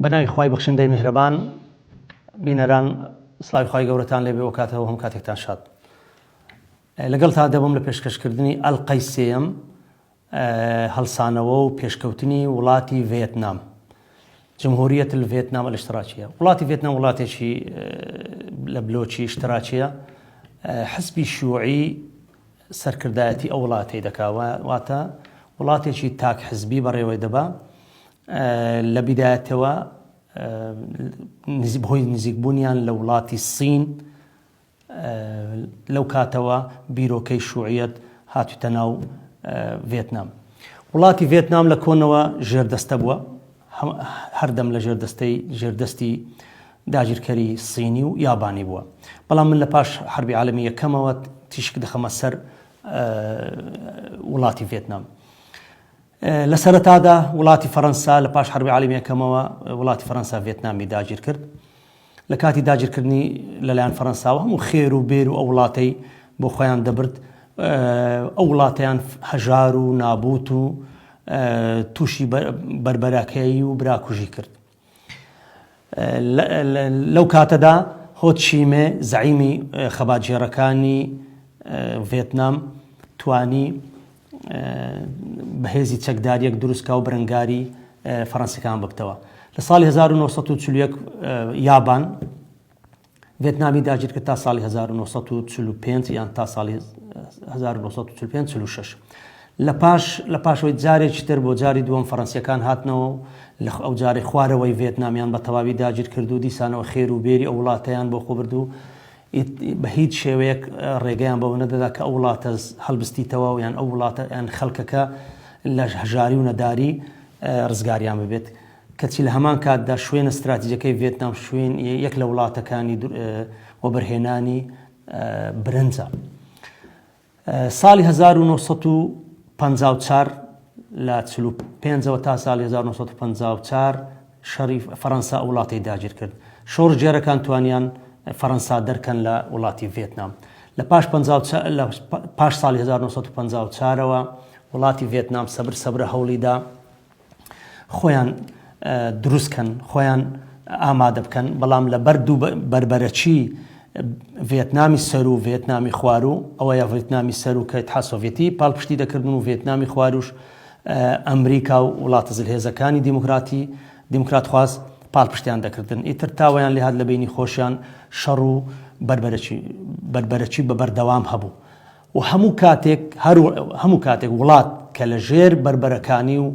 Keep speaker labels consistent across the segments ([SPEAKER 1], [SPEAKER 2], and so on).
[SPEAKER 1] بەناوی خوای بەخشندەی میهرەبان بینەران سڵاوی خوای گەورەتان لێبێ و کاتەوە هەموو کاتێکتان شاد. لەگەڵ تا دەبم لە پێشکەشکردنی ئەڵقەی سێیەم هەڵسانەوە و پێشکەوتنی وڵاتی ڤێتنام، جمهوریەت الڤێتنام الاشتراکیە. وڵاتی ڤێتنام وڵاتێکی لە بلۆچی اشتراکیە، حزبی شیوعی سەرکردایەتی ئەو وڵاتەی دەکا، واتە وڵاتێکی تاک حزبی بەڕێوەی دەبا. لە بیدایەتەوە بەهۆی نزیکبوونیان لە وڵاتی سین لەو کاتەوە بیرۆکەی شیوعیەت هاتوویتە ناو ڤێتنام. وڵاتی ڤێتنام لە کۆنەوە ژێردەستە بووە، هەردەم لە ژێردەستی داگیرکەری سینی و یابانی بووە. بەڵام من لە پاش حربی عالەمی یەکەمەوە تیشک دەخەمە سەر وڵاتی ڤێتنام. لە سەرەتادا وڵاتی فەڕەنسا لە پاش حربی عالەمی یەکەمەوە وڵاتی فەڕەنسا ڤێتنامی داگیر کرد. لە کاتی داگیرکردنی لەلایەن فەڕەنساوە هەموو خێر و بێر و ئەو وڵاتەی بۆ خۆیان دەبرد، ئەو وڵاتەیان هەژار و نابوت و تووشی بەربەراکەیی و براکوژی کرد. لەو کاتەدا هۆ چیمێ زەعیمی خەباتجێڕەکانی ڤێتنام توانی بەهێزی چەکداریەک دروستکە و بەرەنگاری فەڕەنسیەکان بکتەوە. لە ساڵی 1940 یابان ڤێتنامی داگیر کرد تا ساڵی 1945 یان تا ساڵی 1945-46. لە پاشەوەی جارێکی تر بۆ جاری دووەم فەڕەنسیەکان هاتنەوە لە ئەو جارێ خوارەوەی ڤێتنامیان بە تەواوی داگیر کرد و دیسانەوە خێر و بێری ئەو وڵاتەیان بۆ خۆ برد و بە هیچ شێوەیەک ڕێگەیان بەوە نەدەدا کە ئەو وڵاتە هەڵبستیتەوە و یان ئەو وڵاتە یان خەڵکەکە لە هەژاری و نەداری ڕزگاریان ببێت. کەچی لە هەمان کاتدا شوێنە استراتیجیەکەی ڤێتنام شوێن یەک لە وڵاتەکانی وەبەرهێنانی برنجە. ساڵی 1954 لە 45ەوە تا ساڵی 1954 شەڕی فەڕەنسا ئەو وڵاتی داگیر کرد. شۆڕجێرەکان توانیان فەڕەنسا دەرکەن لە وڵاتی ڤێتنام. لە پاش ساڵی 1954ەوە وڵاتی ڤێتنام سەبرە هەوڵیدا خۆیان دروستکەن، خۆیان ئامادە بکەن، بەڵام لە بەردوو بربەرەچی ڤێتنامی سەر و ڤێتنامی خوارو ئەوەیە ڤێتنامی سەر و کە ئیتحاد سۆڤێتی پاڵپشتی دەکردن و ڤێتنامی خواروش ئەمریکا و وڵاتە زلهێزەکانی دیموکرات خواست پاڵپشتیان دەکردن. ئیتر تاوەیان لێهات لە بینی خۆشیان شەڕ و بربەرەچی بە بەردەوام هەبوو و هەموو کاتێک وڵات کە لە ژێر بربەرەکانی و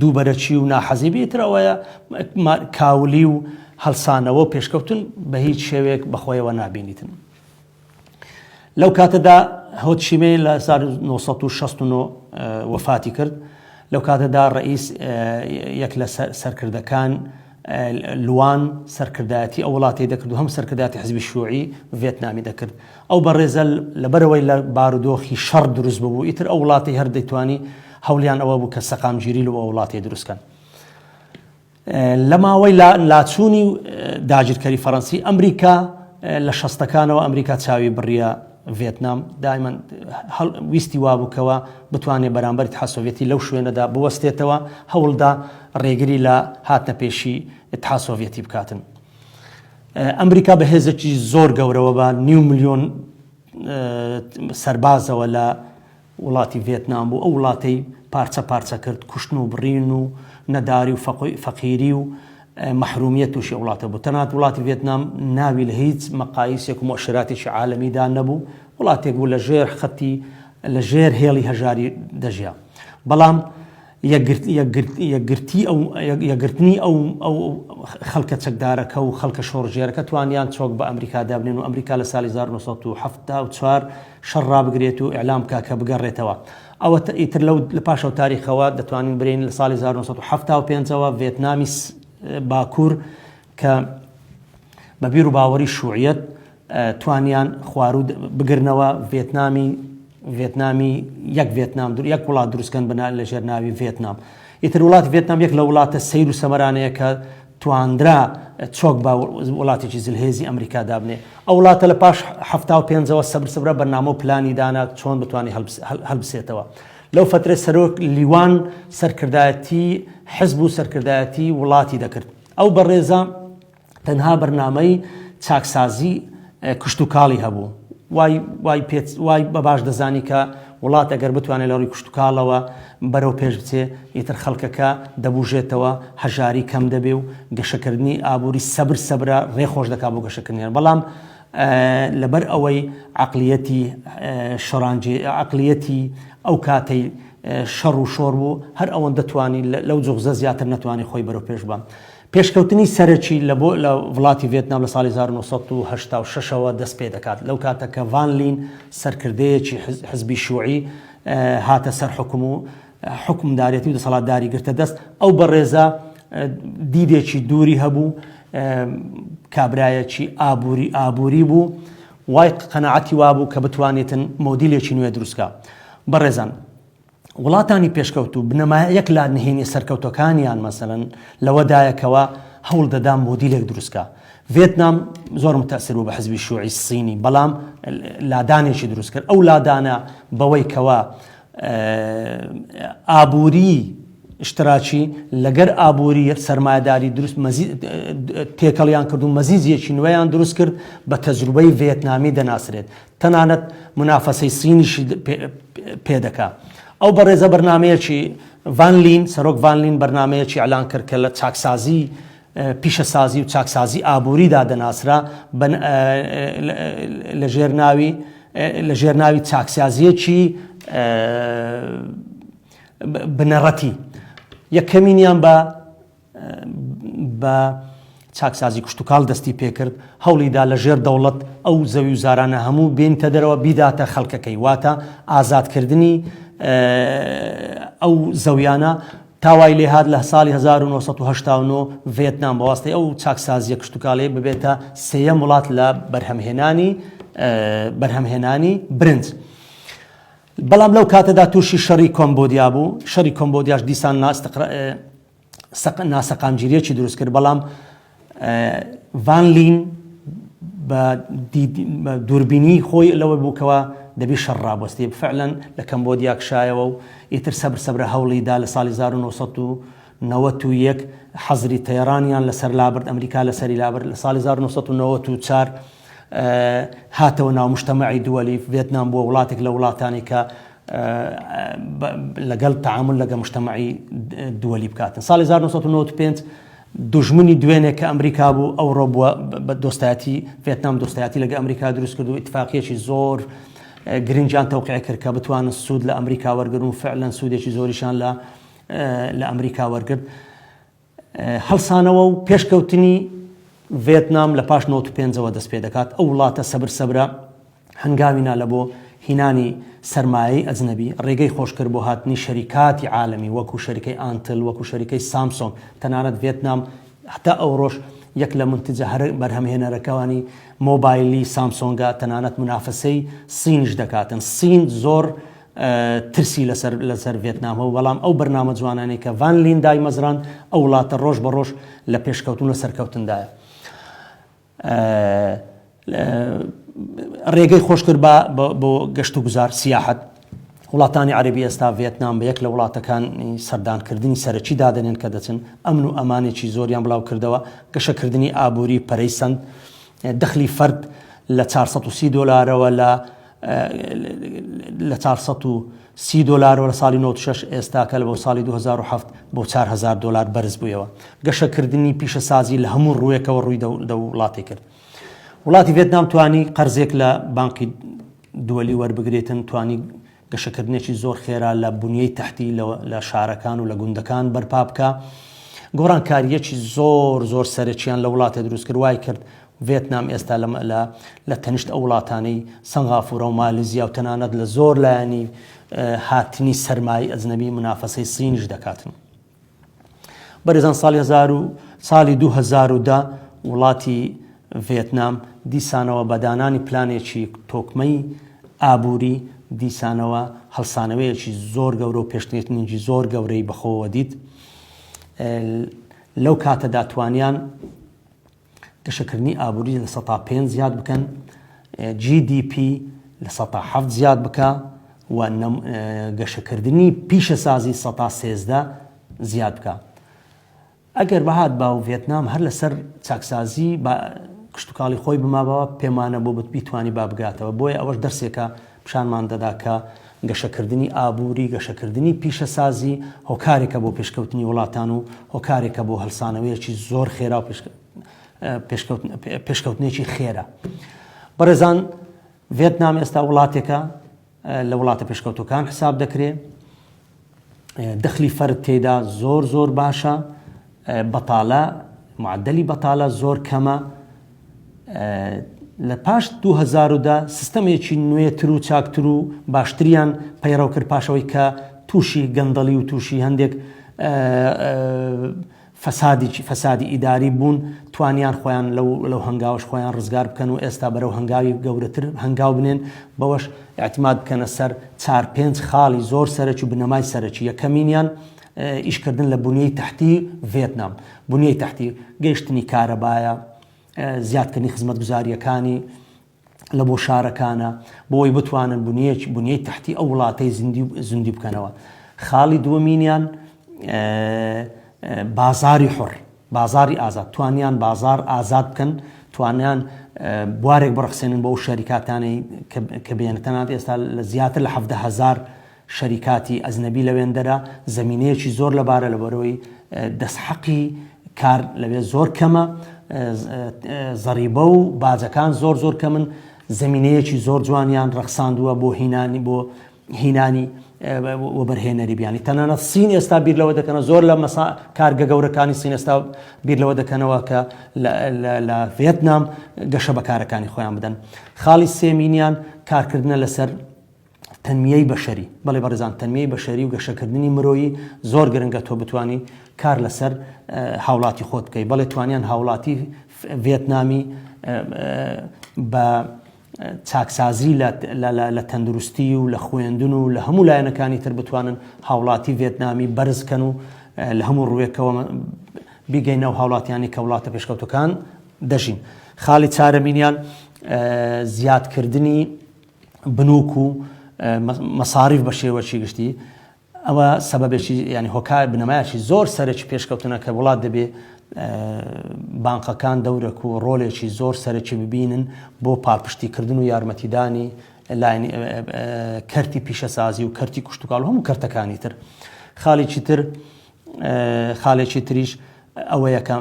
[SPEAKER 1] دووبەرەچی و ناحەزی بێتر ئەوەیە کاولی و هەڵسانەوە و پێشکەوتن بە هیچ شێوەیەک بەخۆیەوە نابینیتن. لەو کاتەدا هۆ چیمێ لە 1969 وەفاتی کرد. لەو کاتەدا ڕئیس یەک لە سەرکردەکان لوان سەرکردایەتی ئەو وڵاتی دەکرد و هەم سەرکردایەتی حزبی شیوعی ڤێتنامی دەکرد. ئەو بەڕێزە لەبەرەوەی لە بارودۆخی شەڕ دروست ببوو، ئیتر ئەو وڵاتی هەر دەیتوانی هەولیان ئەوە بوو کە سەقامگیری لە ئەو وڵاتی دروستکەن. لە ماوەی لاچوونی داگیرکەری فەڕەنسی ئەمریکا لە شەستەکانەوە ئەمریکا چاوی بڕیە ڤێتنام، دائیمەن ویستی وابووکەوە بتوانێت بەرامبەر ئیتحاد سۆڤێتی لەو شوێنەدا بوەستێتەوە، هەوڵدا ڕێگری لە هاتنە پێشی ئیتحاد سۆڤێتی بکاتن. ئەمریکا بە هێزێکی زۆر گەورەوە بە 9 ملیۆن سەربازەوە لە وڵاتی ڤێتنام بوو. ئەو وڵاتەی پارچە کرد، کوشتن و بڕین و نەداری و فەقیری و مەحرومیەت تووشی وڵاتە بوو. تەنانەت وڵاتی ڤێتنام ناوی لە هیچ مەقایسێک و مؤشراتێکی عالەمیدا نەبوو، وڵاتێک بوو لە ژێر هێڵی هەژاری دەژیا. بەڵام یەکگرتنی ئەو خەڵکە چەکدارەکە و خەڵکە شۆڕژێرەکە توانیان چۆک بە ئەمریکا دابنێن و ئەمریکا لە ساڵی 1974 شەڕ ڕابگرێت و ئیعلام کە بگەڕێتەوە. ئەوە ئیتر لە پاشەو تاریخەوە دەتوانین برین لە ساڵی 1975ەوە ڤێتنامی باکوور کە بە بیر و باوەڕی شیوعیەت توانیان خوارو بگرنەوە ڤێتنامی یەک وڵات دروستکەن لە ژێر ناوی ڤێتنام. ئیتر وڵاتی ڤێتنام یەک لە وڵاتە سەیر و سەمەرانەیە کە تواندرا چۆک بە وڵاتێکی زلهێزی ئەمریکا دابنێ. ئەو وڵاتە لە پاش 75ەوە سەبرە بەرنامە و پلانی دانا چۆن بتوانێت هەڵبسێتەوە. لەو فترە سەرۆک لیوان سەرکردایەتی حزب و سەرکردایەتی وڵاتی دەکرد. ئەو بەڕێزە تەنها بەرنامەی چاکسازی کشتتوکاڵی هەبوو. وای بە باش دەزانی کە وڵات ئەگەر بتوانێت لە ڕووی کشتتوکاڵەوە بەرەو پێش بچێ ئیتر خەڵکەکە دەبوژێتەوە، هەژاری کەم دەبێ و گەشەکردنی ئابووری سەبرە ڕێخۆش دەکات بۆ گەشەکردنیان. بەڵام لەبەر ئەوەی عقلیەتی ئەو کاتەی شەڕ و شۆڕ بوو هەر ئەوەن دەتوانی لەو جوغزە زیاتر نەتوانی خۆی بەرەو پێش بە. پێشکەوتنی سەرەکی لە وڵاتی ڤێتنام لە ساڵی 1986ەوە دەست پێ دەکات. لەو کاتەکە ڤان لین سەرکردەیەکی حزبی شوعی هاتە سەر حکم و حکمدارەتی و دەسەڵاتداری گرتە دەست. ئەو بەڕێزە دیدێکی دووری هەبوو، کابرایەکی ئابووری بوو، وای قەنەعەتی وابوو کە بتوانێتن مۆدیلێکی نوێ دروستکە. بەڕێزان وڵاتانی پێشکەوتوو بنەمایەک لا نهێنی سەرکەوتەکانیان مەسەلەن لەوەدایەکەوە هەوڵ دەدام مۆدیلێک دروستکە. ڤێتنام زۆر متەئسیر بوو بە حزبی شوعی سینی، بەڵام لادانێکی دروست کرد. ئەو لادانە بەوەی کەوە ئابووری اشتراکی لەگەر ئابووری سەرمایەداری دروست تێکەڵیان کرد و مەزیزیەکی نوێیان دروست کرد بە تەجروبەی ڤێتنامی دەناسرێت، تەنانەت منافەسەی سینیشی پێدەکا. ئەو بەڕێزە بەرنمەیەکی ڤان لین، سەرۆک ڤان لین بەرنمەیەکی ئەلان کرد کە لە چاکسازی پیشەسازی و چاکسازی ئابووریدا دەناسرا لە ژێرناوی چاکسازیەکی بنەڕەتی. یەکەمینیان بە چاکسازی کشتتوکاڵ دەستی پێکرد، هەوڵیدا لە ژێر دەوڵەت ئەو زەوی و زارانە هەموو بێنتە دەرەوە بیداتە خەڵکەکەی، واتە ئازادکردنی ئەو زەویانە. تاوای لێهات لە ساڵی 1989 ڤێتنام بەواسطەی ئەو چاکسازیە کشتتوکاڵی ببێتە سێیەم وڵات لە بەرهەمهێنانی برنج. بەڵام لەو کاتەدا تووشی شەڕی کۆمبۆدیا بوو. شەڕی کۆمبۆدیاش دیسان ناسەقامگیریەکی دروست کرد، بەڵام ڤان لین بە دووربینی خۆی لەوە بووکەوە دەبی شەڕ ڕابوەستی. فعلەن لە کەمبۆدیا کشایەوە و ئیتر سەبرە هەوڵیدا لە ساڵی 1991 حەزری تەیڕانیان لەسەر لابرد، ئەمریکا لەسەری لابرد. لە ساڵی 1994 هاتەوە ناو مجتەمەعی دووەلی. ڤێتنام بووە وڵاتێک لە وڵاتانی کە لەگەڵ تەعامل لەگە مجتەمەعی دووەلی بکاتن. ساڵی 1995 دوژمنی دوێنێک کە ئەمریکا بوو ئەوڕۆ بووە بە دۆستایەتی. ڤێتنام دۆستایەتی لەگە ئەمریکا دروست کرد و ئیتفاقیەکی زۆر گرنجیان تەوقیع کرد کە بتوانن سوود لە ئەمریکا وەرگرن و فعلەن سوودێکی زۆریشان لە ئەمریکا وەرگرت. هەڵسانەوە و پێشکەوتنی ڤێتنام لە پاش 95ەوە دەست پێ دەکات. ئەو وڵاتە سەبرە هەنگاوینا لە بۆ هینانی سەرمایەی ئەجنەبی ڕێگەی خۆشکرد بۆ هاتنی شەریکاتی عالەمی وەکو شەریکەی ئانتل، وەکو شەریکەی سامسۆنگ. تەنانەت ڤێتنام هەتا ئەو ڕۆژ یەک لە منتجە هەر بەرهەمهێنەرەکانی مۆبایلی سامسۆنگە، تەنانەت منافەسەی سینش دەکاتن. سین زۆر ترسی لەسەر ڤێتنامەوە، بەڵام ئەو بەرنامە جوانانەی کە ڤان لین دایمەزران ئەو وڵاتە ڕۆژ بە ڕۆژ لە پێشکەوتن لە سەرکەوتندایە. ڕێگەی خۆش کرد بۆ گەشت و گوزار سیاحەت. وڵاتانی عەرەبی ئێستا ڤێتنام بە یەک لە وڵاتەکانی سەردانکردنی سەرەکی دادەنێن کە دەچن، ئەمن و ئەمانێکی زۆریان بڵاو کردەوە. گەشەکردنی ئابووری پەرەی سند، دەخلی فەرد لە 430 دۆلارەوە لە 430 دۆلارەوە لە ساڵی 96 ئێستاکە لە بۆ ساڵی 2007 بۆ 4000 دۆلار بەرز بوویەوە. گەشەکردنی پیشەسازی لە هەموو ڕوویەکەوە ڕووی دەوڵاتی کرد. وڵاتی ڤێتنام توانی قەرزێک لە بانکی دووەلی وەربگرێتن، توانی گەشەکردنێکی زۆر خێرا لە بنیەی تەحتی لە شارەکان و لە گوندەکان بەرپا بکە. گۆڕانکاریەکی زۆر سەرەکیان لە وڵاتە دروست کرد، وای کرد ڤێتنام ئێستا لە تەنیشت ئەو وڵاتانەی سەنغافورە و مالیزیا و تەنانەت لە زۆر لایەنی هاتنی سەرمای ئەجنەبی منافەسەی سینیش دەکاتن. بەڕێزان ساڵی 2010 وڵاتی ڤێتنام دیسانەوە بەدانانی پلانێکی تۆکمەی ئابووری دیسانەوە هەڵسانەوەیەکی زۆر گەورە و پێشنێتنیی زۆر گەورەی بەخۆوە دیت. لەو کاتەدا توانیان گەشەکردنی ئابووری لە 5 زیاد بکەن، GDP لە 7 زیاد بکە و گەشەکردنی پیشەسازی 13 زیاد بکە. ئەگەر بەهات با و ڤێتنام هەر لەسەر چاکسازی کشتتوکاڵی خۆی بمابەوە پێمانە بۆ بیتوانی با بگاتەوە. بۆیە ئەوەش دەرسێکە پیشانمان دەدا کە گەشەکردنی ئابووری، گەشەکردنی پیشەسازی هۆکارێکە بۆ پێشکەوتنی وڵاتان و هۆکارێکە بۆ هەڵسانەوەیەکی زۆر خێرا و پێشکەوتنێکی خێرا. بەڕێزان، ڤێتنام ئێستا وڵاتێکە لە وڵاتە پێشکەوتەکان حساب دەکرێت. دەخلی فەرد تێدا زۆر زۆر باشە، بەتاڵە معدەلی بەتاڵە زۆر کەمە. لە پاش 2010 سیستەمێکی نوێتر و چاکتر و باشتریان پەیڕەو کرد پاشەوەی کە تووشی گەندەڵی و تووشی هەندێک فەسادی ئیداری بوون، توانیان خۆیان لەو هەنگاوش خۆیان ڕزگار بکەن و ئێستا بەرەو هەنگاوی گەورەتر هەنگاو بنێن، بەوەش اعتیماد بکەنە سەر 4-5 خاڵی زۆر سەرەکی و بنەمای سەرەکی. یەکەمینیان ئیشکردن لە بنیەی تەحتی ڤێتنام، بنیەی تەحتی گەیشتنی کارەبایە، زیادکردنی خزمەتگوزاریەکانی لە بۆ شارەکانە بۆی بتوانن بنیەی تەحتی ئەو وڵاتەی زیندی بکەنەوە. خاڵی دووەمینیان بازاری حڕ، بازاری ئازاد، توانیان بازار ئازاد بکەن، توانیان بوارێک بڕخسێنن بۆ ئەو شەریکاتانەی کە بێنتەنات ئێستا لە زیاتر لە 70,000 شەریکاتی ئەزنەبی لەوێندەرە زەمینەیەکی زۆر لەبارە لەبەرەوەی دەستحەقی کار لەوێ زۆر کەمە، زەریبە و باجەکان زۆر کەمن، زەمینەیەکی زۆر جوانیان ڕەخساندووە بۆ هینانی وەبەرهێنەری بیانی. تەنانەت سین ئێستا بیر لەوە دەکەنە، زۆر لە کارگە گەورەکانی سین ئێستا بیر لەوە دەکەنەوە کە لە ڤێتنام گەشە بەکارەکانی خۆیان بدەن. خاڵی سێمینیان کارکردنە لەسەر تەنمیەی بەشەری. بەڵێ بەڕێزان، تەنمیەی بەشەری و گەشەکردنی مرۆیی زۆر گرنگە تۆ بتوانی کار لەسەر هاوڵاتی خۆت بکەی. بەڵێ توانیان هاوڵاتی ڤێتنامی بە چاکسازی لە تەندروستی و لە خوێندن و لە هەموو لایەنەکانی تر بتوانن هاوڵاتی ڤێتنامی بەرزکەن و لە هەموو ڕوێکەوە بیگەینەوە هاوڵاتیانی کە وڵاتە پێشکەوتەکان دەژین. خاڵی چارەمینیان زیادکردنی بنووک و مەساریف بە شێوەی گشتی. ئەوە سەبەبێکی ینی هۆکار بنەمایەکی زۆر سەرەکی پێشکەوتنە کە وڵات دەبێ بانقەکان دەورێک و ڕۆلێکی زۆر سەرەکی ببینن بۆ پاڵپشتیکردن و یارمەتیدانی کەرتی پیشەسازی و کەرتی کوشتتوکاڵ و هەموو کەرتەکانی تر. خاڵێکی تریش ئەوەیە کە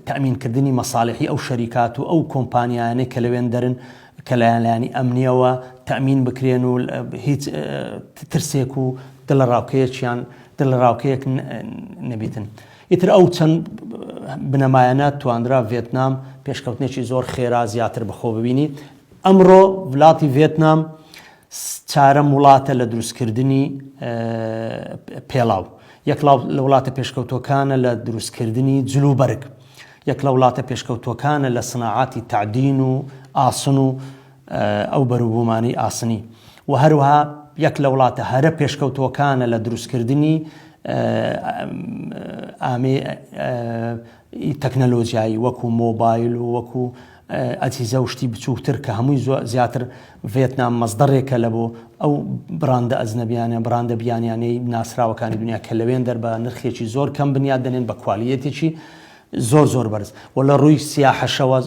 [SPEAKER 1] تەمینکردنی مەساڵحی ئەو شەریکات و ئەو کۆمپانیانەی کە لەوێن دەرن کە لایەنی ئەمنیەوە تەمین بکرێن و هیچ ترسێک و دڵڕاوکەیەک نەبیتن. ئیتر ئەو چەند بنەمایانە تواندرا ڤێتنام پێشکەوتنێکی زۆر خێرا زیاتر بەخۆ ببینی. ئەمڕۆ وڵاتی ڤێتنام چارەم وڵاتە لە دروستکردنی پێڵاو. یەک لە وڵاتە پێشکەوتەکانە لە دروستکردنی جلوبەرگ، یەک لە وڵاتە پێشکەوتەکانە لە سناعاتی تعدین و ئاسن و ئەو بەروبوومانی ئاسنی، و هەروەها یەک لە وڵاتە هەرە پێشکەوتەکانە لە دروستکردنی تەکنەلۆژیایی وەکو مۆبایل و وەکو ئەجهیزە و شتی بچووکتر کە هەمووی زیاتر ڤێتنام مەزدەڕێکە لە بۆ ئەو براندە ئەزنەبیانە، براندە بیانیانەی ناسراوەکانی دنیا کە لەوێن دەربە نرخێکی زۆر کەم بنیاد دەنێن بە کوالیەتێکی زۆر بەرز، و لە ڕووی سیاحەشەوە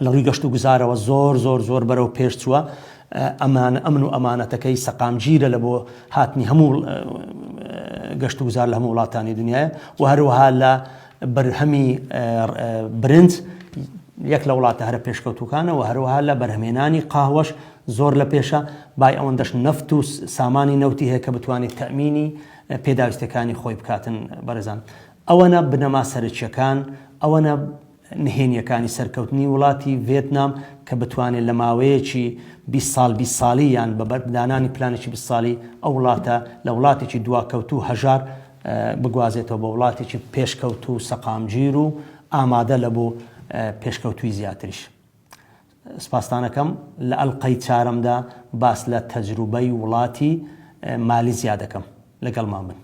[SPEAKER 1] لە ڕووی گەشت و گوزارەوە زۆر بەرەو پێش چووە. ئەمن و ئەمانەتەکەی سەقامگیرە لە بۆ هاتنی هەموو گەشت و گوزار لە هەموو وڵاتانی دنیاە، و هەروەها لە بەرهەمی برنج یەک لە وڵاتە هەرە پێشکەوتوکانە، و هەروەها لە بەرهەمێنانی قاهوەش زۆر لە پێشە. بای ئەوەندەش نەفت و سامانی نەوتی هەیە کە بتوانێت تەمینی پێداویستەکانی خۆی بکاتن. بەڕێزان، ئەوەنە بنەما سەرچیەکان، ئەوەنە نهێنیەکانی سەرکەوتنی وڵاتی ڤێتنام کە بتوانێت لە ماوەیەکی 20 ساڵی یان بە بەردانانی پلانێکی 20 ساڵی ئەو وڵاتە لە وڵاتێکی دواکەوتو هەژار بگوازێتەوە بە وڵاتێکی پێشکەوتو سەقامگیر و ئامادە لە بۆ پێشکەوتوی زیاتریش. سپاسدانەکەم لە ئەڵقەی چارەمدا باس لە تەجروبەی وڵاتی مالیزیا دەکەم. لەگەڵمان بن.